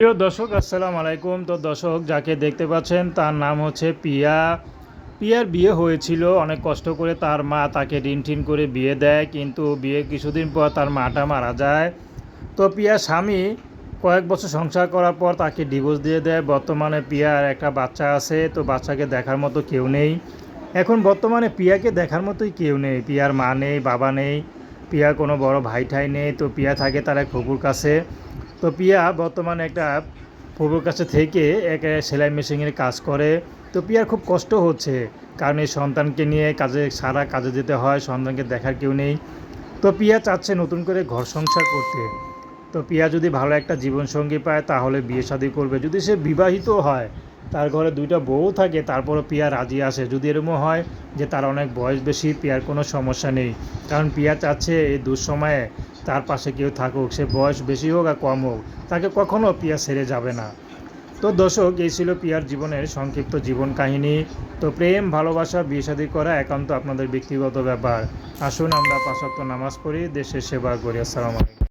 প্রিয় দর্শক, আসসালামু আলাইকুম। তো দর্শক, যাকে দেখতে পাচ্ছেন তার নাম হচ্ছে পিয়া। পিয়ার বিয়ে হয়েছিল অনেক কষ্ট করে। তার মা তাকে ঋণ টিন করে বিয়ে দেয়, কিন্তু বিয়ে কিছুদিন পর তার মাটা মারা যায়। তো পিয়ার স্বামী কয়েক বছর সংসার করার পর তাকে ডিভোর্স দিয়ে দেয়। বর্তমানে পিয়ার একটা বাচ্চা আছে, তো বাচ্চাকে দেখার মতো কেউ নেই। এখন বর্তমানে পিয়াকে দেখার মতোই কেউ নেই। পিয়ার মা নেই, বাবা নেই, পিয়ার কোনো বড় ভাই ঠাই নেই। তো পিয়া থাকে তার এক ফুপুর কাছে। তো পিয়া বর্তমানে একটা ফুপুর কাছে থেকে এক সেলাই মেশিনের কাজ করে। তো পিয়ার খুব কষ্ট হচ্ছে, কারণ এই সন্তানকে নিয়ে সারা কাজে যেতে হয়, সন্তানকে দেখার কেউ নেই। তো পিয়া চাচ্ছে নতুন করে ঘর সংসার করতে। তো পিয়া যদি ভালো একটা জীবনসঙ্গী পায় তাহলে বিয়ে শাদী করবে। যদি সে বিবাহিত হয়, তার ঘরে দুইটা বউ থাকে, তারপরও পিয়া রাজি আসে। যদি এরকম হয় যে তার অনেক বয়স বেশি, পিয়ার কোনো সমস্যা নেই, কারণ পিয়া চাচ্ছে এই দুঃসময়ে তার পাশে কেউ থাকুক। সে বয়স বেশি হোক আর কম হোক, তাকে কখনও পিয়া ছেড়ে যাবে না। তো দর্শক, এই ছিল পিয়ার জীবনের সংক্ষিপ্ত জীবন কাহিনী। তো প্রেম, ভালোবাসা, বিয়ে শাদী করা একান্ত আপনাদের ব্যক্তিগত ব্যাপার। আসুন আমরা ৫ ওয়াক্ত নামাজ পড়ি, দেশের সেবা করি। আসসালামু আলাইকুম।